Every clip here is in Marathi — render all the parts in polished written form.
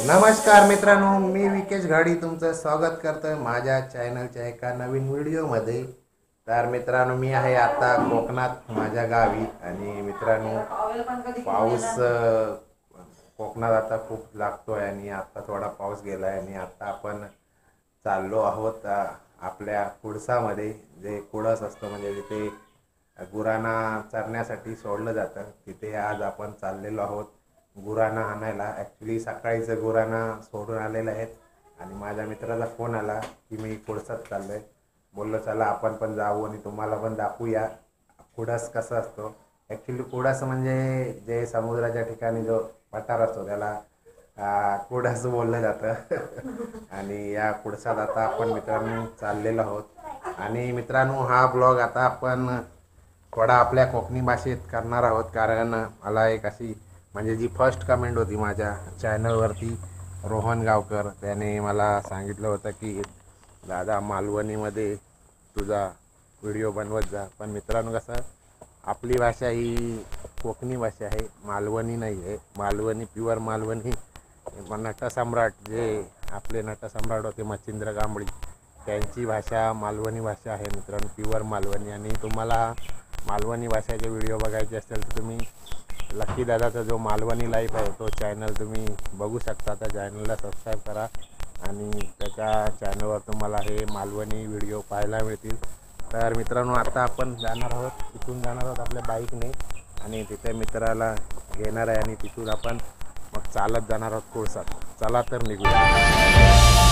नमस्कार मित्रांनो, मी विकेश घाडी तुमचं स्वागत करतोय माझ्या चॅनलच्या एका नवीन व्हिडिओमध्ये। तर मित्रांनो, मी आहे आता कोकणात माझ्या गावी आणि मित्रांनो पाऊस कोकणात आता खूप लागतोय आणि आता थोडा पाऊस गेलाय आणि आता आपण चाललो आहोत आपल्या कुडसामध्ये, जे कुडस असतं म्हणजे जिथे गुरांना चरण्यासाठी सोडलं जातं, तिथे आज आपण चाललेलो आहोत गुरांना आणायला। ॲक्च्युली सकाळीच गुरांना सोडून आलेले आहेत आणि माझ्या मित्राचा फोन आला की मी कुडसात चाललो आहे। बोललो चला आपण पण जाऊ आणि तुम्हाला पण दाखवूया कुडस कसं असतो। ॲक्च्युली कुडस म्हणजे जे समुद्राच्या ठिकाणी जो पठार असतो त्याला कुडस बोललं जातं आणि या कुडसात आता आपण मित्रांनो चाललेलो आहोत। आणि मित्रांनो, हा ब्लॉग आता आपण थोडा आपल्या कोकणी भाषेत करणार आहोत, कारण मला एक अशी म्हणजे जी फर्स्ट कमेंट होती माझ्या चॅनलवरती, रोहन गावकर, त्याने मला सांगितलं होतं की दादा मालवणीमध्ये तुझा व्हिडिओ बनवत जा। पण मित्रांनो, कसं आपली भाषा ही कोकणी भाषा आहे, मालवणी नाही आहे। मालवणी प्युअर मालवणी नटसम्राट, जे आपले नटसम्राट होते मच्छिंद्र कांबळी, त्यांची भाषा मालवणी भाषा आहे मित्रांनो, प्युअर मालवणी। आणि तुम्हाला मालवणी भाषेचे व्हिडिओ बघायचे असेल तर तुम्ही लकी दादाचा जो मालवणी लाईफ आहे तो चॅनल तुम्ही बघू शकता। त्या चॅनलला सबस्क्राईब करा आणि त्याच्या चॅनलवर तुम्हाला हे मालवणी व्हिडिओ पाहायला मिळतील। तर मित्रांनो, आता आपण जाणार आहोत, तिथून जाणार आहोत आपल्या बाईकने आणि तिथे मित्राला घेणार आहे आणि तिथून आपण मग चालत जाणार आहोत कुडसात। चला तर निघूया।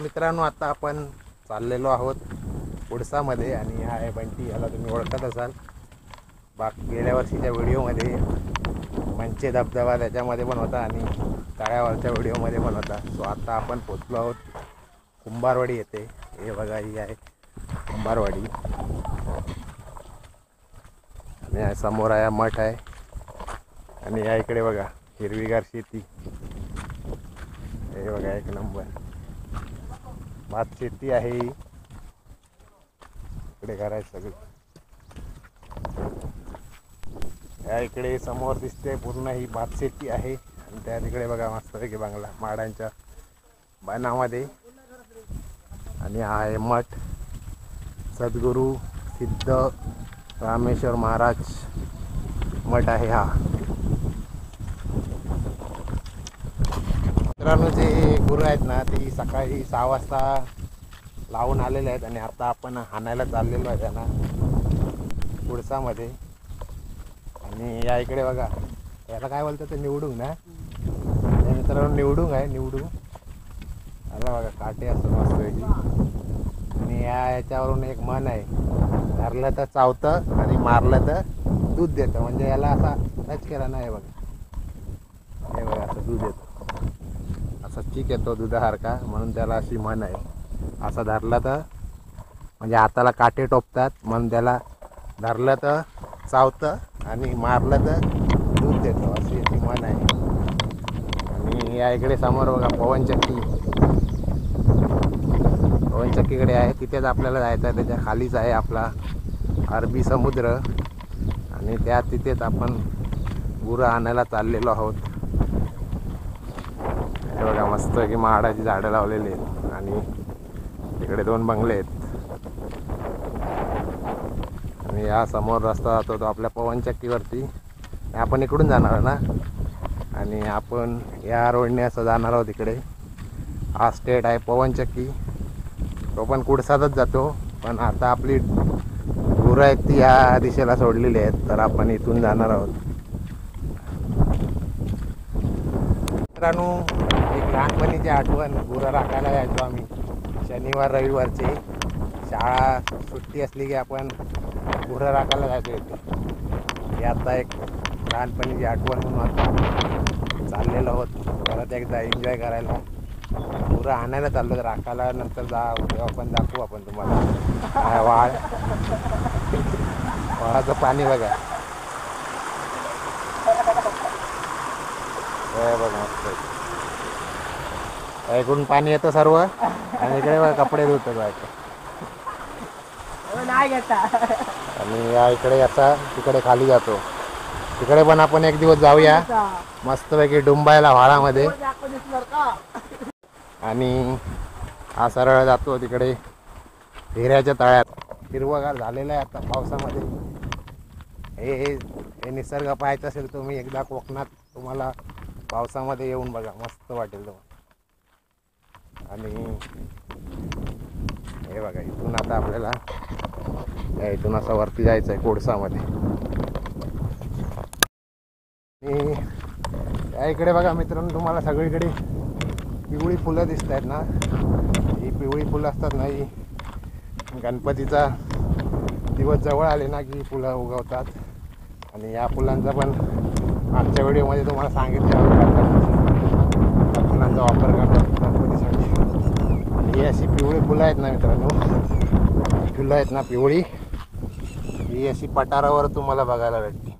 मित्रांनो, आता आपण चाललेलो आहोत कुडसामध्ये आणि हा आहे बंटी, याला तुम्ही ओळखत असाल। गेल्या वर्षीच्या व्हिडिओमध्ये मंचे धबधबा त्याच्यामध्ये पण होता आणि तळ्यावरच्या व्हिडिओमध्ये पण होता। सो आता आपण पोचलो आहोत कुंभारवाडी येथे। हे बघा, ही आहे कुंभारवाडी आणि समोर आहे मठ आहे आणि या इकडे बघा हिरवीगार शेती, हे बघा एक नंबर भात शेती आहे। इकडे घर आहे सगळे, या इकडे समोर दिसते पूर्ण ही भात शेती आहे आणि त्या तिकडे बघा मस्तपैकी बंगला माडांच्या बनामध्ये। आणि हा आहे मठ, सद्गुरू सिद्ध रामेश्वर महाराज मठ आहे हा। मित्रांनो, जे गुरु आहेत ना ती सकाळी 6 वाजता लावून आलेले आहेत आणि आता आपण हाणायला चाललेलो आहे त्यांना कुडसामध्ये। आणि या इकडे बघा, याला काय बोलतात ते निवडून ना मित्रांनो, निवडून आहे, निवडून याला बघा काटे असतात मस्तपैकी। आणि याच्यावरून एक म्हण आहे, धरलं तर चावतं आणि मारलं तर दूध देतं, म्हणजे याला असा टच केला नाही बघा, हे बघा असं दूध येतं, असा चिक येतो दुधासारखा, म्हणून त्याला अशी म्हण आहे। असा धरला तर म्हणजे हाताला काटे टोपतात, म्हणून त्याला धरलं तर चावतं आणि मारलं तर दूध देतो, अशी याची म्हण आहे। आणि या इकडे समोर बघा पवनचक्की, पवनचक्कीकडे आहे, तिथेच आपल्याला जायचं आहे। त्याच्या खालीच आहे आपला अरबी समुद्र आणि त्या तिथेच आपण गुरं आणायला चाललेलो आहोत। हे बघा मस्त की माडाची झाडं लावलेली आहेत आणि तिकडे 2 बंगले आहेत। आणि या समोर रस्ता जातो तो आपल्या पवनचक्कीवरती. आपण इकडून जाणार आहे ना, आणि आपण या रोडने असं जाणार आहोत इकडे. हा स्टेट आहे पवनचक्की, तो पण कुडसातच जातो. पण आता आपली गुरं आहेत ती या दिशेला सोडलेली आहेत, तर आपण इथून जाणार आहोत. मित्रांनो, एक लहानपणीची आठवण, गुरं राखायला जायचो आम्ही शनिवार रविवारचे. शाळा सुट्टी असली की आपण गुरं राखायला जायचो इथे. ही आता एक लहानपणीची आठवण म्हणून आता चाललेलो आहोत परत एकदा एन्जॉय करायला. गुरं आणायला चाललो, राखायला नंतर तेव्हा पण दाखवू आपण तुम्हाला. वाळाचं पाणी बघा, बघा मस्त. इकडून पाणी येतं सर्व, आणि इकडे कपडे धुतात बायका. आणि या इकडे याचा तिकडे खाली जातो. तिकडे पण आपण एक दिवस जाऊया मस्तपैकी डुंबायला व्हाळामध्ये. आणि हा सरळ जातो तिकडे हिऱ्याच्या तळ्यात. हिरवगार झालेला आहे आता पावसामध्ये. हे निसर्ग पाहायचं असेल तुम्ही एकदा कोकणात, तुम्हाला पावसामध्ये येऊन बघा, मस्त वाटेल तुम्हाला. आणि हे बघा, इथून आता आपल्याला इथून असं वरती जायचं आहे कोळसामध्ये. आणि या इकडे बघा मित्रांनो, तुम्हाला सगळीकडे पिवळी फुलं दिसत आहेत ना. ही पिवळी फुलं असतात ना, ही गणपतीचा दिवस जवळ आले ना की फुलं उगवतात. आणि या फुलांचा पण आमच्या व्हिडिओमध्ये तुम्हाला सांगितलं फुलांचा वापर करतात गणपतीसाठी. आणि ही अशी पिवळी फुलं आहेत ना मित्रांनो, फुलं आहेत ना पिवळी, ही अशी पठारावर तुम्हाला बघायला भेटते.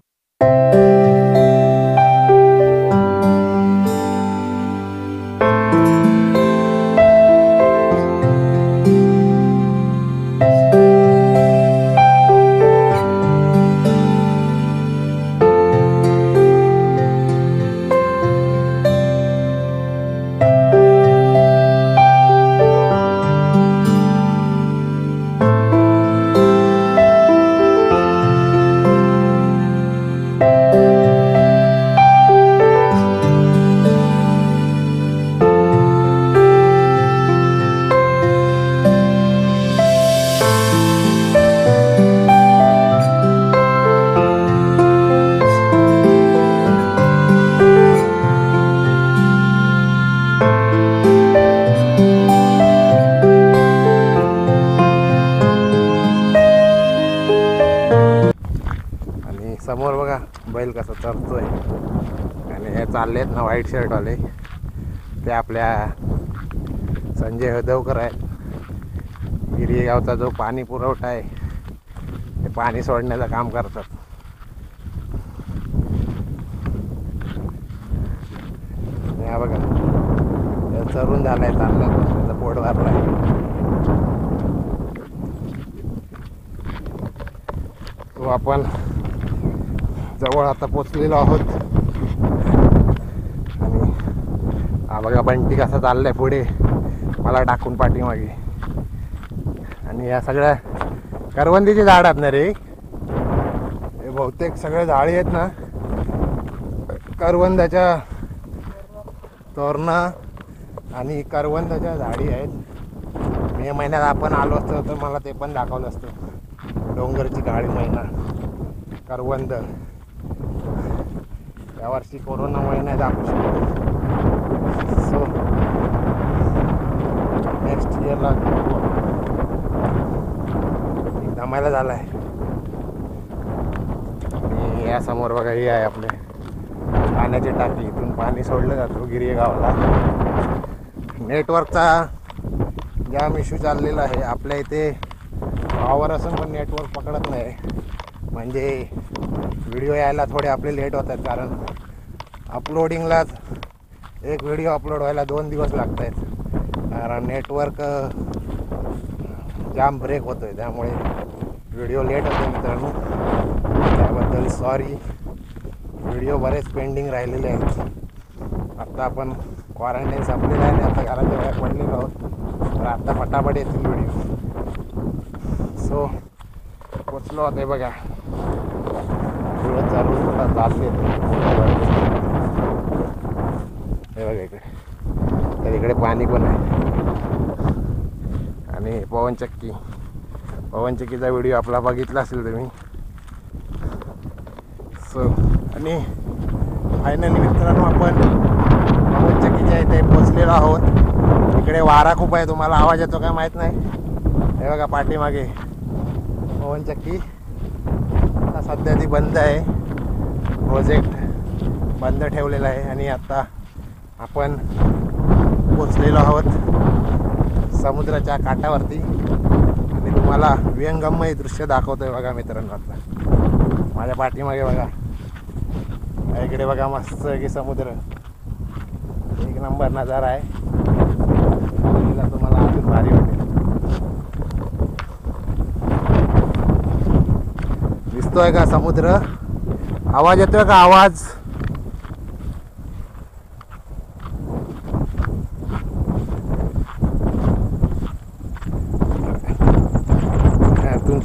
समोर बघा बैल कसा चरतोय. आणि हे चालले आहेत ना व्हाईट शर्टवाले, ते आपल्या संजय हदवकर आहेत. गिरी गावचा जो पाणी पुरवठा आहे ते पाणी सोडण्याचं काम करतात. हा बघा, चरून झालाय, चाललाय, त्याचा पोट भरलाय. तो आपण जवळ आता पोचलेलो आहोत. आणि हा बघा बंटी कसा चाललाय पुढे मला टाकून पाठीमागे. आणि या सगळ्या करवंदीची झाड आहेत ना रे, हे बहुतेक सगळे झाडी आहेत ना करवंदाच्या तोरणं आणि करवंदाच्या झाडी आहेत. मे महिन्यात आपण आलो असतो तर मला ते पण दाखवलं असतं. डोंगरची काळी महिना करवंद. यावर्षी कोरोनामुळे नाही दाखवू शकतो. सो नेक्स्ट इयरला जमायला झाला आहे. आणि यासमोर बघा ही आहे आपले पाण्याची टाकी. इथून पाणी सोडलं जातो गिरी गावाला. नेटवर्कचा जाम इश्यू चाललेला आहे आपल्या इथे. पॉवर असून पण नेटवर्क पकडत नाही. म्हणजे व्हिडिओ यायला थोडे आपले लेट होत आहेत, कारण अपलोडिंगलाच एक व्हिडिओ अपलोड व्हायला 2 दिवस लागत आहेत. कारण नेटवर्क जाम ब्रेक होतो आहे, त्यामुळे व्हिडिओ लेट होते मित्रांनो. त्याबद्दल सॉरी. व्हिडिओ बरेच पेंडिंग राहिलेले आहेत. आत्ता आपण क्वारंटाईन संपलेलं आहे आणि आता घराच्या बाहेर पडलेलो आहोत, तर आत्ता फटाफट येतील व्हिडिओ. सो पोचलो आता. बघा पुढे चालून चालले हे बघा इकडे. तर इकडे पाणी पण आहे आणि पवनचक्कीचा व्हिडिओ आपला बघितला असेल तुम्ही. सो आणि फायनली मित्रांनो आपण पवनचक्कीच्या इथे पोचलेलो आहोत. इकडे वारा खूप आहे, तुम्हाला आवाज येतो काय माहीत नाही. हे बघा पाठीमागे पवनचक्की. आता सध्या ती बंद आहे, प्रोजेक्ट बंद ठेवलेला आहे. आणि आता आपण पोचलेलो आहोत समुद्राच्या काठावरती आणि तुम्हाला विहंगमय दृश्य दाखवतोय बघा मित्रांनो. आता माझ्या पाठीमागे बघा, इकडे बघा मस्त की समुद्र, एक नंबर नजारा आहे. तुम्हाला अजून भारी वाटेल. दिसतोय का समुद्र? आवाज येतोय का? आवाज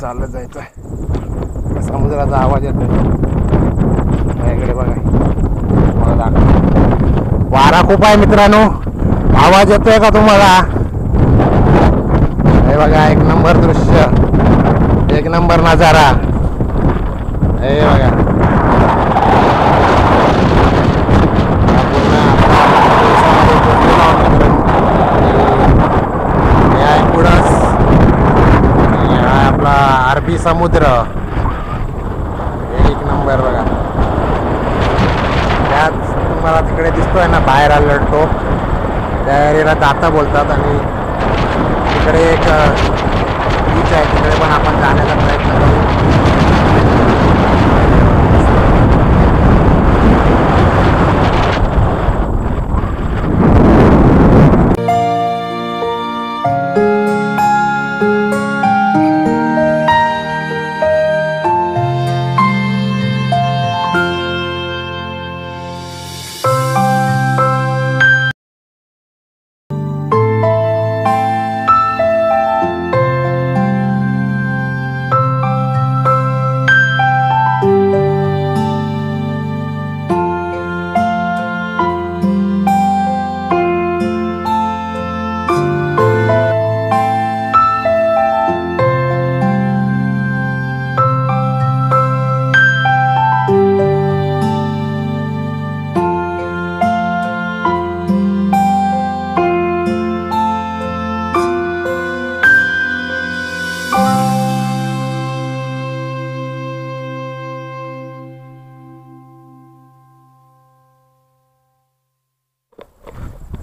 चालत जायचं आहे. समुद्राचा आवाज येतोय इकडे बघा. मला दाखव, वारा खूप आहे मित्रांनो. आवाज येतोय का तुम्हाला? हे बघा एक नंबर दृश्य, एक नंबर नजारा. हे बघा अरबी समुद्र, एक नंबर बघा. त्यात तुम्हाला तिकडे दिसतोय ना बाहेर आलेला टोक, त्या एरियाला दाता बोलतात. आणि तिकडे एक बीच आहे, तिकडे पण आपण जाण्याचा प्रयत्न करू.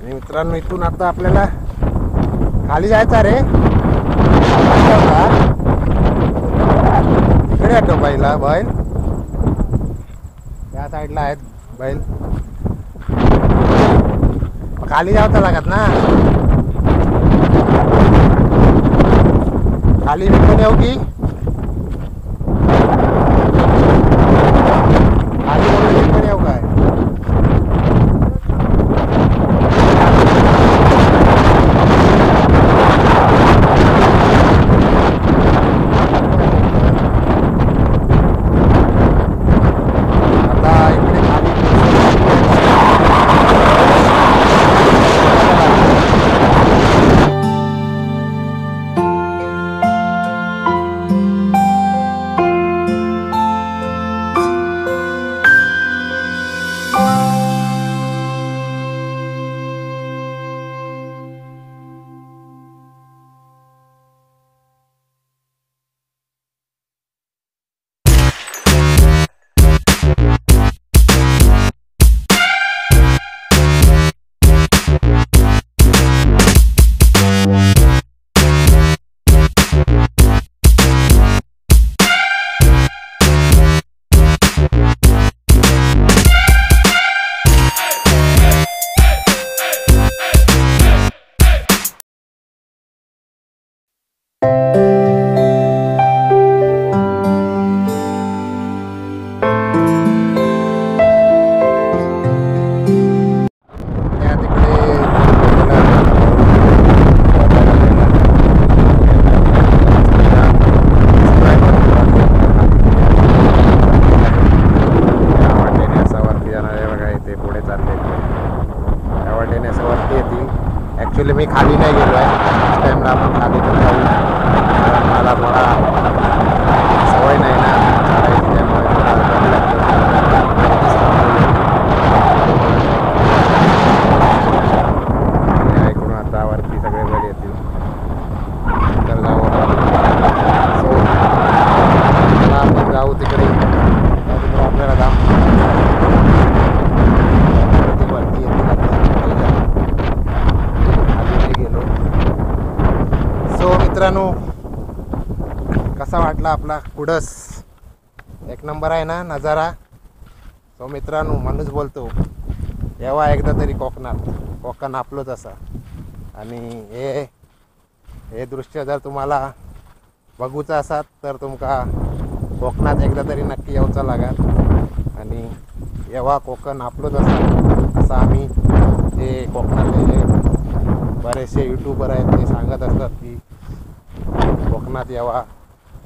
आणि मित्रांनो इथून आता आपल्याला खाली जायचं रे. तिकडे येतो बैल त्या साईडला आहेत बैल. खाली जावं लागत ना, खाली विकून येऊ की खाली विकून येऊ काय? खाली नाही गेलो आहे. नेक्स्ट टाईमला आपण खाली पण जाऊ. कारण मला थोडा सवय नाही ना चढायची, त्यामुळे थोडा डर लागतो. ऐकून आता वरती सगळे बैल येतील तर जाऊ सो चला आपण जाऊ तिकडे. आपल्याला जाऊ वरती येतील खाली नाही गेलो. सो मित्रांनो, कसा वाटला आपला कुडस? एक नंबर आहे ना नजारा. सो मित्रांनो, माणूस बोलतो येवा एकदा तरी कोकणात. कोकण आपलंच असा. आणि हे दृश्य जर तुम्हाला बघूचं असात तर तुमका कोकणात एकदा तरी नक्की येऊचा लागात. आणि येवा कोकण आपलंच असा असं आम्ही जे कोकणातले जे बरेचसे यूट्यूबर आहेत ते सांगत असतात की कोकणात यावा,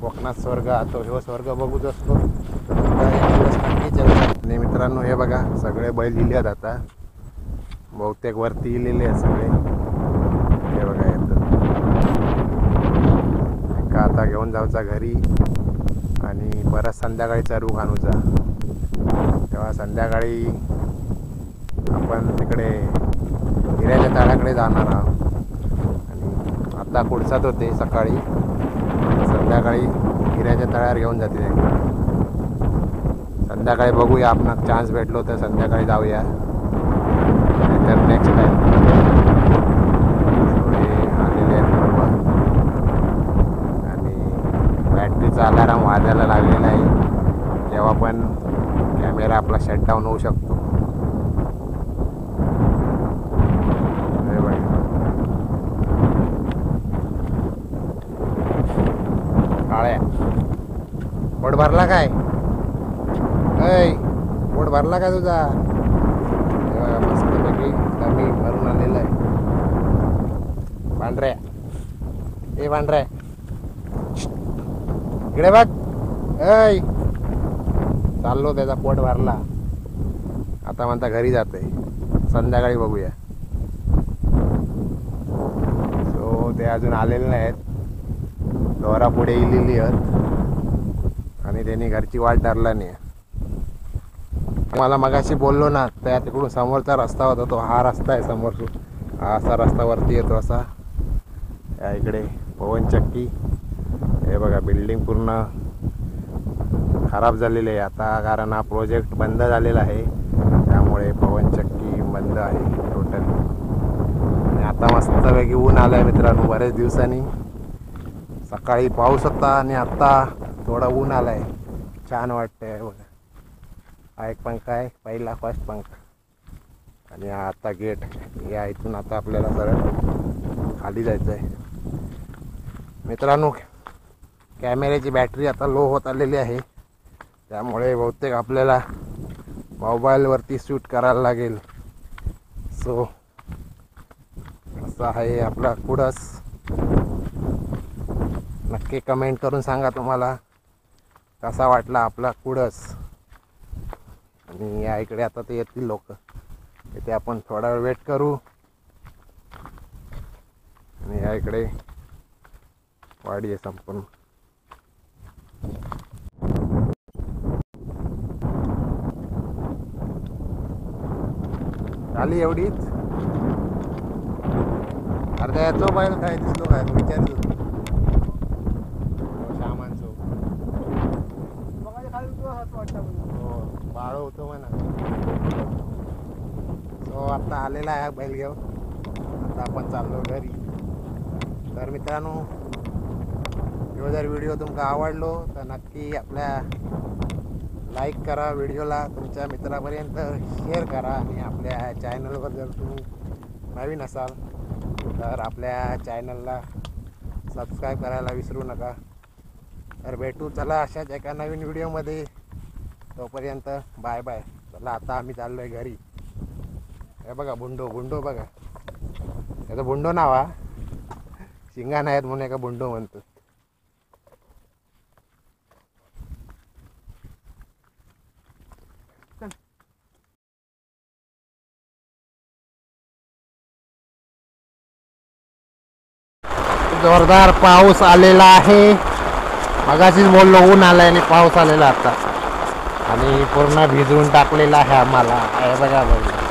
कोकणात स्वर्ग तो ह्यो स्वर्ग बघूच असतो. नक्कीच येऊ. आणि मित्रांनो, हे बघा सगळे बैल लिहिले आहेत आता. बहुतेक वरती लिहिलेले आहेत सगळे. हे बघा येतं का आता घेऊन जाऊचा घरी आणि परत संध्याकाळी चरू घालूचा. तेव्हा संध्याकाळी आपण तिकडे हिऱ्याच्या तळ्याकडे जाणार आहोत. आणि आता कुडसात होते सकाळी, संध्याकाळी हिऱ्याच्या तळ्यावर घेऊन जाते. संध्याकाळी बघूया, आपण चान्स भेटलो तर संध्याकाळी जाऊया, नाहीतर नेक्स्ट टाईम. आलेले आहेत बरोबर. आणि बॅटरीचा अलाराम वाजायला लागलेला आहे. जेव्हा पण कॅमेरा आपला शटडाऊन होऊ शकतो. काळ्या पोट भरला काय? ऐ पोट भरला का तुझा? मस्तपैकी कमी भरून आलेला आहे. पांढऱ्या ए पांढऱ्या इकडे बघ. ऐ चाललो, त्याचा पोट भरला. आता म्हणता घरी जाते, संध्याकाळी बघूया. सो ते अजून आलेले नाहीत. दोरा पुढे इलेली आहेत आणि त्यांनी घरची वाट धरला नाही. मला मगाशी बोललो ना, त्या तिकडून समोरचा रस्ता होता तो हा रस्ता आहे. समोर हा असा रस्ता वरती येतो असा. या इकडे पवनचक्की. हे बघा बिल्डिंग पूर्ण खराब झालेली आहे आता, कारण हा प्रोजेक्ट बंद झालेला आहे. त्यामुळे पवनचक्की बंद आहे टोटल. आणि आता मस्तपैकी ऊन आलं आहे मित्रांनो बरेच दिवसांनी. सकाळी पाऊस होता आणि आत्ता थोडा ऊन आला आहे. छान वाटतंय बघा. हा एक पंखा आहे, पहिला फर्स्ट पंखा. आणि हा आता गेट. या इथून आता आपल्याला सरळ खाली जायचं आहे. मित्रांनो, कॅमेऱ्याची बॅटरी आता लो होत आलेली आहे. त्यामुळे बहुतेक आपल्याला मोबाईलवरती शूट करायला लागेल. सो असा आहे आपला कुडस. नक्की कमेंट करून सांगा तुम्हाला कसा वाटला आपला कुडस. आणि या इकडे आता ते येतील लोक, इथे आपण थोडा वेळ वेट करू. आणि या इकडे वाडी आहे संपूर्ण. झाली एवढीच. अर्ध्या याचो बैल काय दिसलो काय विचारत होतो. सामानचो बाळ होतो म्हणा. सो आता आलेला आहे बैल घेऊन. आता आपण चाललो घरी. तर मित्रांनो, जो जर व्हिडिओ तुमका आवडलो तर नक्की आपल्या लाईक करा, व्हिडिओला तुमच्या मित्रापर्यंत शेअर करा. आणि आपल्या चॅनलवर जर तुम्ही नवीन असाल तर आपल्या चॅनलला सबस्क्राईब करायला विसरू नका. तर भेटू चला अशाच एका नवीन व्हिडिओमध्ये. तोपर्यंत बाय बाय. चला आता आम्ही चाललो आहे घरी. हे बघा बुंडो बुंडो बघा. त्याचं बुंडो नाव हा. शिंगा नाहीत म्हणून एका बुंडो म्हणतो. जोरदार पाऊस आलेला आहे. मगाशीच बोललो ऊन आलाय आणि पाऊस आलेला आता आणि पूर्ण भिजवून टाकलेला आहे आम्हाला. हे बघा बघा